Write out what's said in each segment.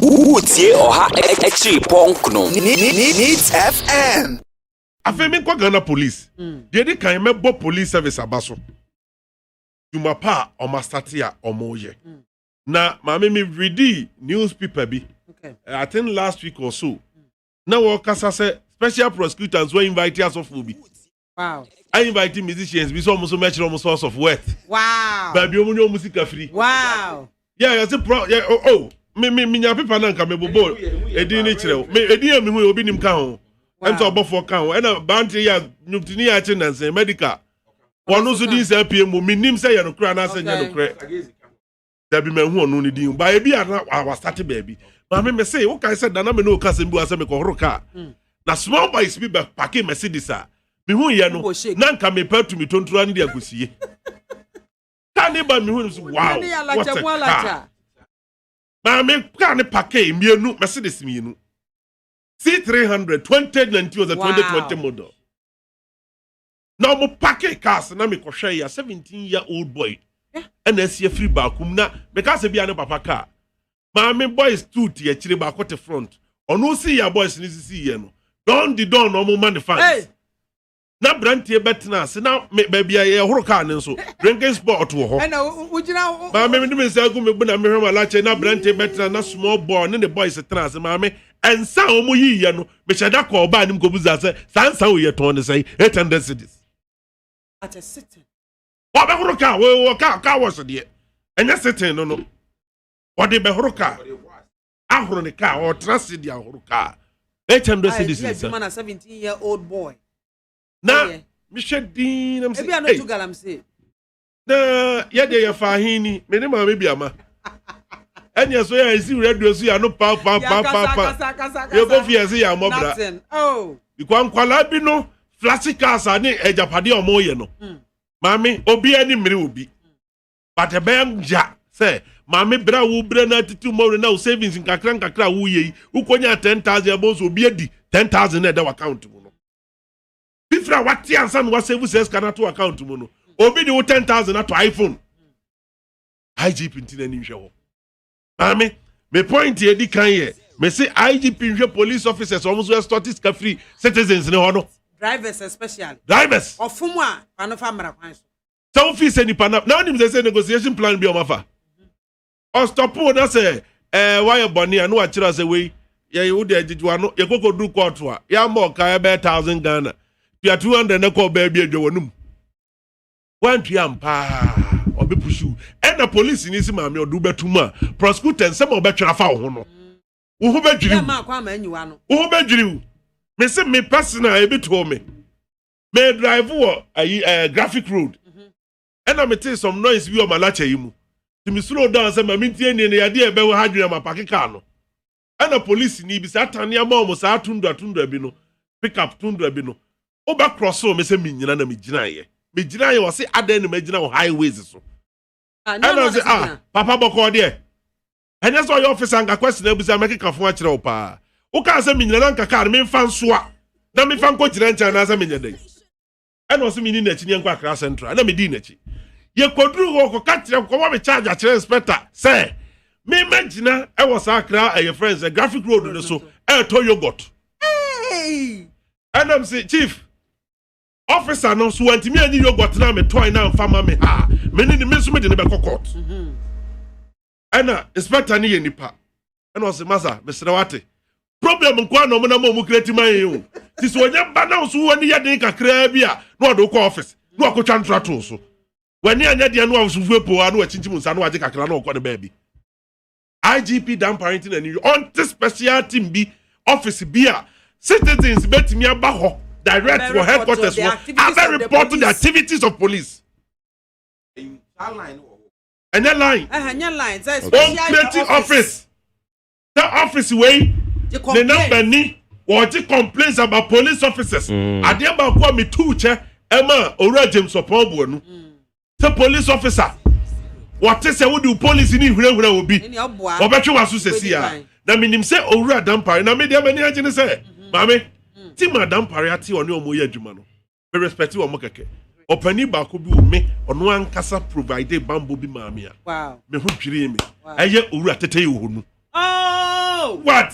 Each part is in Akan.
Utie oha extra punk no. Needs FM. Afemi kwa Ghana police. Dey kan mebo police service abaso. Juma pa o ma start ya omoye. Na maame me read newspaper bi. Okay. I think last week or so. Now we kasa say special prosecutors were invited as of Obi. Wow. I invited musicians be so almost match almost source of worth. Wow. Baby omo music free. Wow. Yeah, me nya paper na nka me bobo edi ni kire me edi am hu obi nim ka ho ento obofo ka ho na bantry ya nyumtini ya che nanse medical wono so din say pm me nim say ye no kra na say ye no kra da bi me hu onu ni din ba e bi ana wa start baby ma me say wo kan say da na me no ka say bi wa say me ko horo ka na small boys bi ba packing Mercedes a me hu ye no na nka me pa to me tontura ni dia gosie ka ni ba me hu wow what a Mame can package mienu Mercedes mienu C300 2019 was a 2020 model. Now mo package cars na me kohwe ya 17-year-old boy. And see free bakum na because be an papa car. Mame boys tooth ye chire ba kote front. Ono see ya boys ni see ye no. Don the don no mo man the fans. Hey. Na brantie betna se na me baby ye horo car nso drinking sport wo ho. And ujina Mame me say go me bu na me hwe mala che na brantie betna na small boy ne the boys trans mame ensa omo yi ye no me cheda ko ba nim ko buza se sansa wo ye ton ne say 800 cedis at a sitting. Wa be horo car wo car was de enya sitting no wo de be horo car ahoro ne car o trans de ahoro car 800 cedis Yes, man, a 17-year-old boy. na me shedin am say Maybe I know to galam say. na ye de ye fa hini me ne ma me biama enya so ya isi radio so ya no pa ye go fi ese ya mobra Oh. ikwa nkwala bi no flashy cars ani ejapade omo ye no mami obi ani mire obi but e ben ja say mami bra wo bra na titu mo na savings nkakra wo ye ukonya 10,000 bozo obi adi 10,000 na da account mu no bifra wati ansa no save says kana to account mu no obi di 10,000 na to iPhone IGP ntina ni hwe ho mami me point ye di kan ye me say IGP hwe police officers almost were status ka free citizens ne ho no Drivers especially. drivers Ofumu a pano fa mara kwan so. so office ni pana now nim say negotiation plan bi o mafa o stop na say why boni anu a kira say we ye wo de agigiwa no ye kokko du court a ya mo ka e be 1,000 Ghana pia 200 na ko ba bi adwonum wan tuampa obi pushu na police ni si ma me odu betum a prosecutor nsem obetwera fa wo no wo ho bedwiri Ya ma kwa ma anyiwa no. wo ho bedwiri me se me personal e beto me drive wo graphic road na me take some noise bi o malacha yi mu ti me slow down say ma me tie ni ya de e be wo hadwena ma park car no na police ni bi sa tania ma o mo sa tundra bi no pick up tundra bi no o ba cross o me se me nyina na me gina ye wo se adan ni me gina wo highways so ana say papa boko de enya so your officer anga question na busa make kafo a kire wo pa wo ka say me nyina na nkaka me mfa nso a na me fa nko kire ncha na say me nyada ana o se me ni na chi nyen kwa Accra Central na me di na chi ye koduru wo ko ka kire ko wa me charge a kire inspector say me magina e wo sa Accra your friends a graphic road no so e to yogurt Hey. and I'm say chief officer no so anti me any yogurt na me toy na mfama me ha me ni me so me de ne be court ana inspector ni ye nipa ana o se masa me srewate problem nko na mo mu create man you ti so onye ba na so wani ye den kakra bi a no do ko office no akotwa ntrato so wani anya de no so fuepo anu achinchim nsa no age kakra na okọ de baby IGP Dan Parenting and you on this special team bi office bi a citizens betimi aba ho direct for headquarters are very important the activities of police and that line Say special office that office way the number ni what complaints about police officers ade ba ko me tuche ema owura James Opobu no the police officer what say we do police ni hurehura obi obetwe waso sesi a na minim say owura dampare na me de mani agene say mame ti madam pare ati oni omo ye adwuma no me respect wo mo keke opani ba ko bi o me ono ankasa provide bambo bi maame a wow me ho dwiri me eye owura tete ye ho nu What?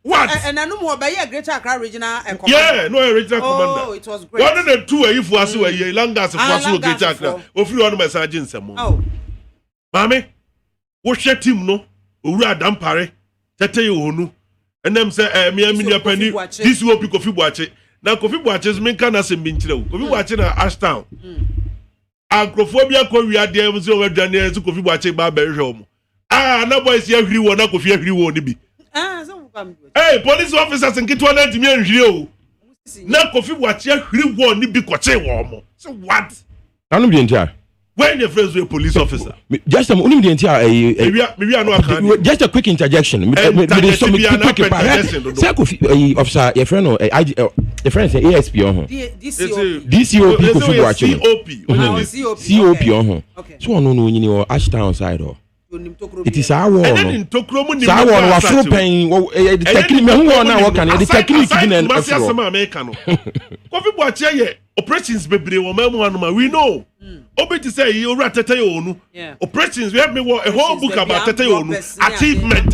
What? And I know more by a Greater Accra Regional Commander. Yeah, no regional commander. Oh, it was great. One of the two if was where you Langas for Greater Accra. Of you on my sergeant some. Oh. Mammy, what your team no? Ura dampare. Tete you and them say, me and penny. This will be coffee watch it. Now coffee watches me can as a minchel. Coffee watching at Ashtown. Acrophobia Korea deals over Daniel to coffee watching Barber home. Ah, no boys everyone could fear you won't be. Hey, police officers and get one at me and you. Now coffee watch everyone be quite warm. So what? I don't be entire. When your friends were police officer, just only the entire. Maybe I know. Just a quick interjection. Officer, your friend, your friend say ASP on DCOP. Okay. So I know you know Ashtown side or. It is our war. Our full pain. The technique, now can the technique Coffee watch operations baby we know. Obi to say you rat operations we have me a whole book about achievement.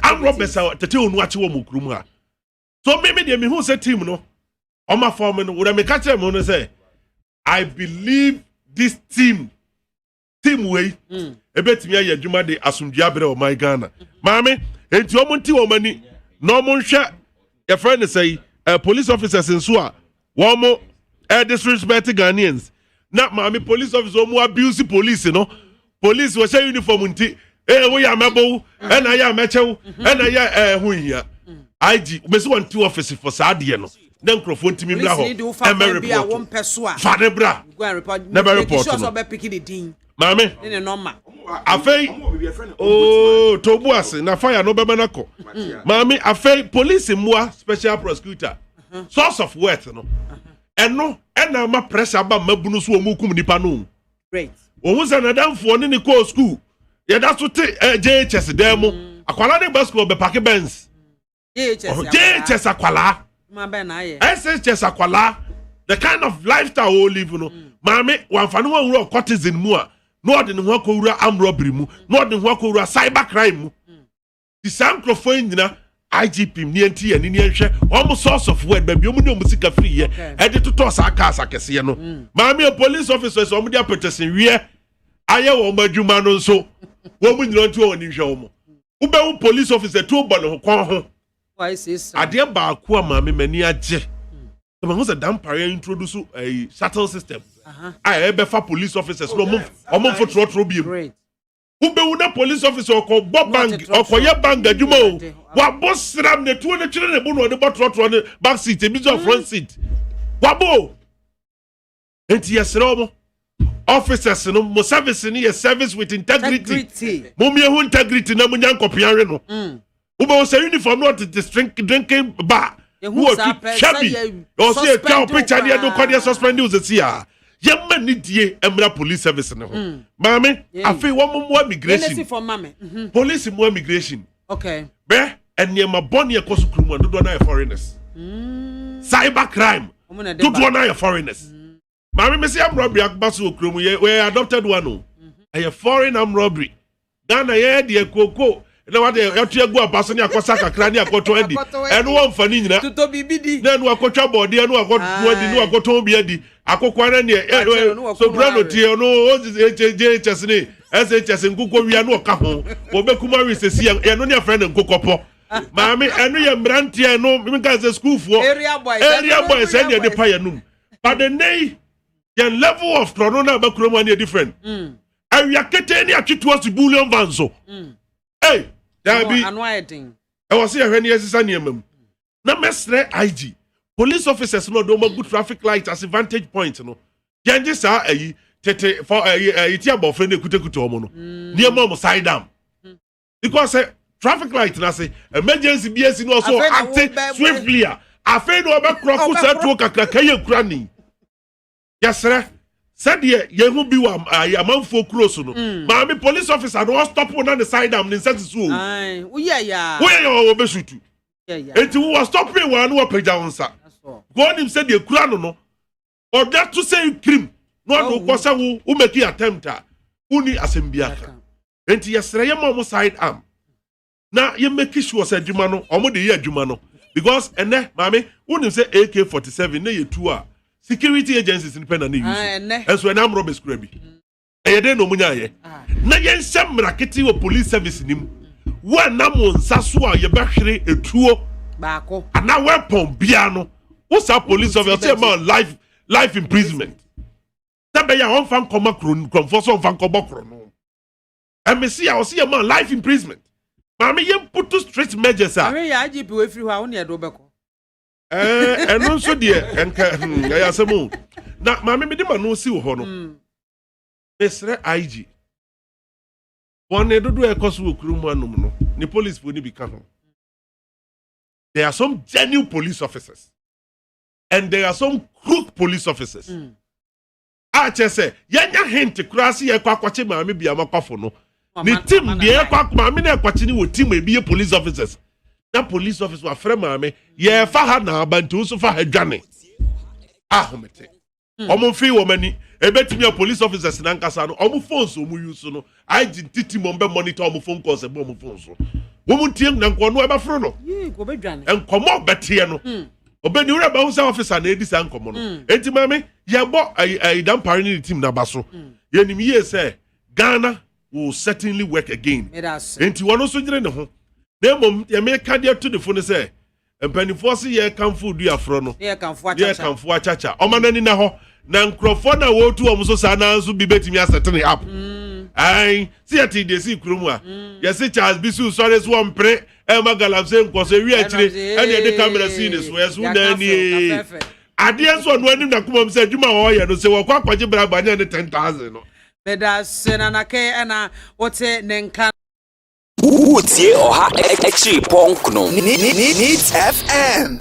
I'm Robert watch so maybe the who said team no on my form would I make catch them say I believe this team way ebetimi aye adwuma de asumdua bere o my Ghana maame enti omunti o mani no monhwe your friend say police officers in so a wo mo disrespect Ghanaians na maame police officer o mo abuse police no police we say uniform nti we ya mebo na ya mechew na ya huhia IG me so want office for saade no na microphone ntimi bla ho report fa bra never report no Mame, afei tobu ase na fire no bebe nako. Mame, afei police mwa special prosecutor. Source of worth no. Eno na ma pressure ba mabunu so omu kum nipa no. Great. Ohu se na danfo ni ko school. Ye da so te JHS dem akwala de basketball be park Benz. JHS akwala. Ma be na ye. SHS akwala. The kind of lifestyle we live no. Mame, wan fa no wan courtesan mu a no de ho akowura armed robbery mu no de ho akowura cyber crime mu the same microphone nyina IGP ni enti ani ni enhwe omo source of word baby omo ne omo sika free ye e de toto sa aka asakese no maame police officers omo de apetesen wie aye wo madwuma no nso wo mu nyina nti wo ni hwe omo wo be wo police officer to bo no kon ho why say so ade ba aku maame mani age so man who say dampare introduce a shuttle system I be for police officers no mum for trotro bi who be una police officer ko bob bank or ye bank adwuma o wa boss ram ne tuo ne twere ne bo no de trotro ne back seat e bi so front seat wa bo enti yesero mo officers no mo service ni ye service with integrity mo me hu integrity na mo nyan kopiare no who be say uniform not the drinking bar who shabby or say a cow picture there no call suspend you see yemma ni die emra police service ne ho maame afi wo mo immigration for mame police mo immigration okay be eniema boni ekoso krumu dodo na foreigners cyber crime dodo na foreigners maame me say am robbery akbaso krumu we adopted one no a foreign armed robbery Ghana ye de ekoko na wade yatu egu abaso ni akosa kakra ni akoto edi enu wo mfani nyina tuto bibidi na enu akotwa body enu akoto edi nu akoto bi edi akokwa na ne so brano tie no oje chesni SHS nkukwo wi anu oka ho obekuma wi sesi enu ne friend nkokopo maami enu ye mrantie enu mi ka say school for area boys and ye de pa yenum but the nay the level of trono na bakuro mu any different awia kete ni atweto si bullion vanzo hey that be anwaiting I was here when yesisa niemam na mesre IG police officers no do good traffic light as a vantage point no yenje sa ayi tete for iti abofre na kutekute omo no niema mo side down because traffic light na say emergency BS no also act swiftly afei no be kroku setwo kakaka ye kura ni yesre said ye hu bi wa amanfo cross no ma me police officer no stop on the side down in sense so ai wo ya wo be shoot enti wo stop me wa no pagya wonsa God him said the kura no or that to say crime no do ko say wo make attempt uni asembia enti yesre ye mo side arm na ye make sure say adwuma no omo de ye adwuma no because ene maame wonim say AK47 na ye tu a security agencies in pen na use enso ena amro beskura bi eye de no munya ye na ye nsem raketi wo police service nim wa na mo nsa so a ye behwere etuo baako ana weapon bia no wo sa police officer man life imprisonment tabe ya on fan koma kronfo so fan koma krono emisi a o see man life imprisonment maame ye put to strict measures a we ya IGP we free ho a wo ne do beko eno nso de enka ya asemu na maame me de ma no si wo ho no mesre IG one dodo ekoso wo kurumu anum no ni police fo ni bi ka ho. There are some genuine police officers and there are some crook police officers. I just say, yanya hint krasi ye kwa kwache maame bia makwafo no. Ni team bia kwa maame na kwache ni wo team e bia police officers. Na police officer wa frɛ maame ye fa ha na abantu so fa ha dwane. Ahomete. Omo fi wo mani ebetimi police officers na nkasa no omo phones omo use no. I titi mo be monitor omo phone calls e bo omo phones so. Woman team na nko no e ba fro no. Go be dwane. Enkomo betie no. Obeni ura ba unsa officer na edisa nkomo no. Enti mame ye bo ai dan pare ni team na baso. Ye nim ye say Ghana will certainly work again. Enti wono so gire ne ho. Na mom ye me ka dia to the phone say empanifo se ye kanfo du afro no. Ye kanfo achacha. O manani na ho. Na nkrofo na wo tu omso sa na nso bi betimi asetene app. Ai, see ati de si kurumu a. Yes Charles Bisu sorry so mpre e magalamse nkoso wi akire e na de camera see ne so yeso na ni. Ade enso no anim na komam se adwuma wo ye no se wo kwa kwaje bra banya ne 10,000 no. Beda senana ke ana wote nenka Utie Oha Exi Punk no. Needs FM.